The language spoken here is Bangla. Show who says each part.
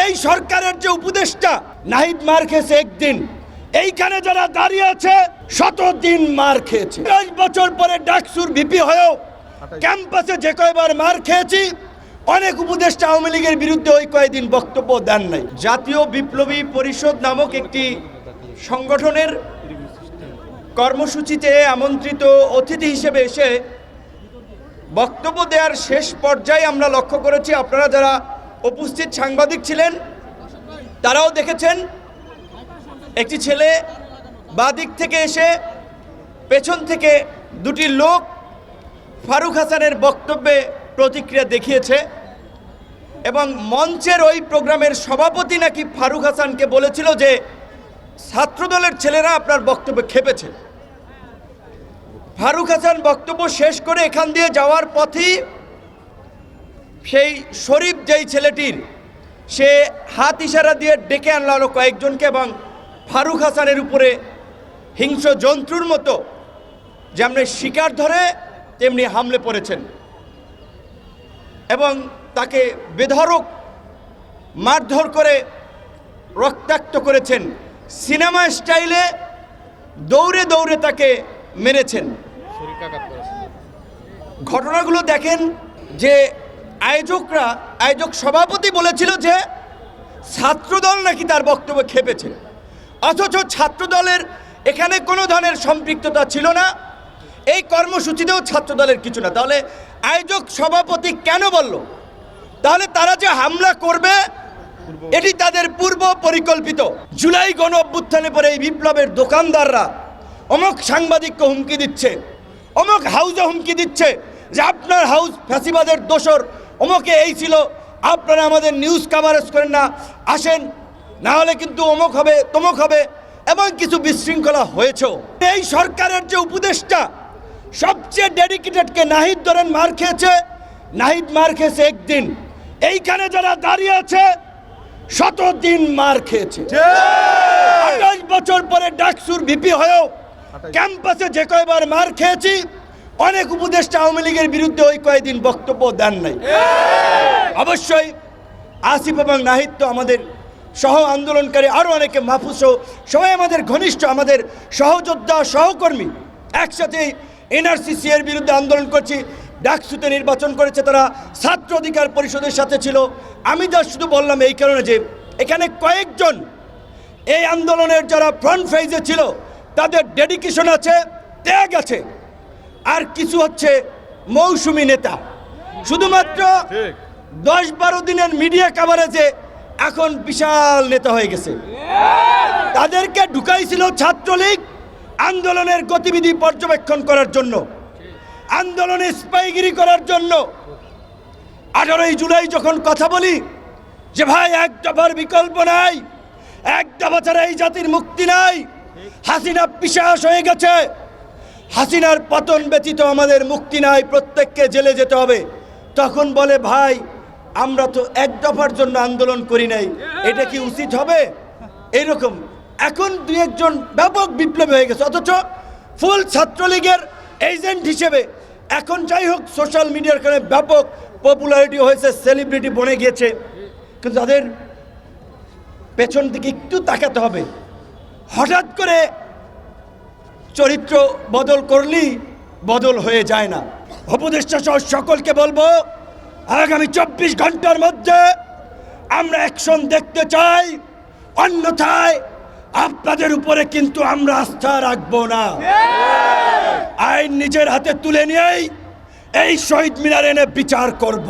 Speaker 1: এই সরকারের যে উপদেষ্টা নাহিদ মার খেয়েছে একদিন, এইখানে যারা দাঁড়িয়ে আছে 100 দিন মার খেয়েছে। 10 বছর পরে ডাকসুর ভিপি হয়েও ক্যাম্পাসে যে কয়বার মার খেয়েছি, অনেক উপদেষ্টা আওয়ামী লীগের বিরুদ্ধে ওই কয়েকদিন বক্তব্য দেন নাই। জাতীয় বিপ্লবী পরিষদ নামক একটি সংগঠনের কর্মসূচিতে আমন্ত্রিত অতিথি হিসেবে এসে বক্তব্য দেওয়ার শেষ পর্যায়ে আমরা লক্ষ্য করেছি, আপনারা যারা উপস্থিত সাংবাদিক ছিলেন তারাও দেখেছেন, একটি ছেলে বাদিক থেকে এসে পেছন থেকে দুটি লোক ফারুক হাসানের বক্তব্যে প্রতিক্রিয়া দেখিয়েছে এবং মঞ্চের ওই প্রোগ্রামের সভাপতি নাকি ফারুক হাসানকে বলেছিল যে ছাত্রদলের ছেলেরা আপনার বক্তব্যে খেপেছে। ফারুক হাসান বক্তব্য শেষ করে এখান দিয়ে যাওয়ার পথেই সেই শরীফ যেই ছেলেটির, সে হাত ইশারা দিয়ে ডেকে আনলো কয়েকজনকে এবং ফারুক হাসানের উপরে হিংস্র জন্তুর মতো যেমনি শিকার ধরে তেমনি হামলে পড়েছেন এবং তাকে বেধড়ক মারধর করে রক্তাক্ত করেছেন। সিনেমা স্টাইলে দৌড়ে দৌড়ে তাকে মেরেছেন। ঘটনাগুলো দেখেন যে আয়োজক সভাপতি বলেছিল যে ছাত্রদল নাকি তার বক্তব্য খেপেছে, অথচ ছাত্রদলের এখানে কোনো ধরনের সম্পৃক্ততা ছিল না, এই কর্মসূচিতেও ছাত্রদলের কিছু না। তাহলে আয়োজক সভাপতি কেন বলল? তাহলে তারা যে হামলা করবে এটি তাদের পূর্ব পরিকল্পিত। জুলাই গণ অভ্যুত্থানে পরে এই বিপ্লবের দোকানদাররা অমুক সাংবাদিককে হুমকি দিচ্ছে, অমুক হাউসে হুমকি দিচ্ছে যে আপনার হাউস ফ্যাসিবাদের দোসর, অমুকে এই ছিল, আপনারা আমাদের নিউজ কাভারেজ করেন না, আসেন, না হলে কিন্তু অমুক হবে তমুক হবে, এবং কিছু বিশৃঙ্খলা হয়েছেও। এই সরকারের যে উপদেষ্টা সবচেয়ে ডেডিকেটেডকে নাহিদ ধরেন মার খেয়েছে, নাহিদ মার খেয়েছে একদিন, এইখানে যারা দাঁড়িয়ে আছে 100 দিন মার খেয়েছে। 28 বছর পরে ডাকসুর ভিপি হয়েও ক্যাম্পাসে যে কয়বার মার খেয়েছি, অনেক উপদেষ্টা আওয়ামী লীগের বিরুদ্ধে ওই কয়েকদিন বক্তব্য দেন নাই। অবশ্যই আসিফ এবং নাহিদ তো আমাদের সহ আন্দোলনকারী, আরও অনেকে, মাহফুজ সবাই আমাদের ঘনিষ্ঠ, আমাদের সহযোদ্ধা সহকর্মী। একসাথেই এনআরসি এর বিরুদ্ধে আন্দোলন করছি, ডাকসুতে নির্বাচন করেছে তারা, ছাত্র অধিকার পরিষদের সাথে ছিল। আমি যা শুধু বললাম এই কারণে যে এখানে কয়েকজন এই আন্দোলনের যারা ফ্রন্ট ফেজে ছিল তাদের ডেডিকেশন আছে, ত্যাগ আছে, আর কিছু হচ্ছে মৌসুমী নেতা, শুধুমাত্র 10-12 দিনের মিডিয়া কাভারেজে এখন বিশাল নেতা হয়ে গেছে। তাদেরকে ঢুকাইছিল ছাত্রলীগ আন্দোলনের গতিবিধি পর্যবেক্ষণ করার জন্য, আন্দোলনে স্পাইগিরি করার জন্য। 18ই জুলাই যখন কথা বলি যে ভাই এক দফার বিকল্প নাই, এক দফা ছাড়া এই জাতির মুক্তি নাই, হাসিনা পিশাচ হয়ে গেছে, হাসিনার পতন ব্যতীত আমাদের মুক্তি নাই, প্রত্যেককে জেলে যেতে হবে, তখন বলে ভাই আমরা তো এক দফার জন্য আন্দোলন করি নাই, এটা কি উচিত হবে? এইরকম এখন 2-1 ব্যাপক বিপ্লবী হয়ে গেছে, অথচ ফুল ছাত্রলীগের এজেন্ট হিসেবে এখন যাই হোক সোশ্যাল মিডিয়ার কারণে ব্যাপক পপুলারিটি হয়েছে, সেলিব্রিটি বনে গিয়েছে, কিন্তু তাদের পেছন দিকে একটু তাকাতে হবে। হঠাৎ করে চরিত্র বদল করলেই বদল হয়ে যায় না। উপদেষ্টা সহ সকলকে বলবো, আগামী 24 ঘন্টার মধ্যে আমরা অ্যাকশন দেখতে চাই, অন্যথায় আপনাদের উপরে কিন্তু আমরা আস্থা রাখবো না। আইন নিজের হাতে তুলে নিয়েই এই শহীদ মিনার এনে বিচার করব।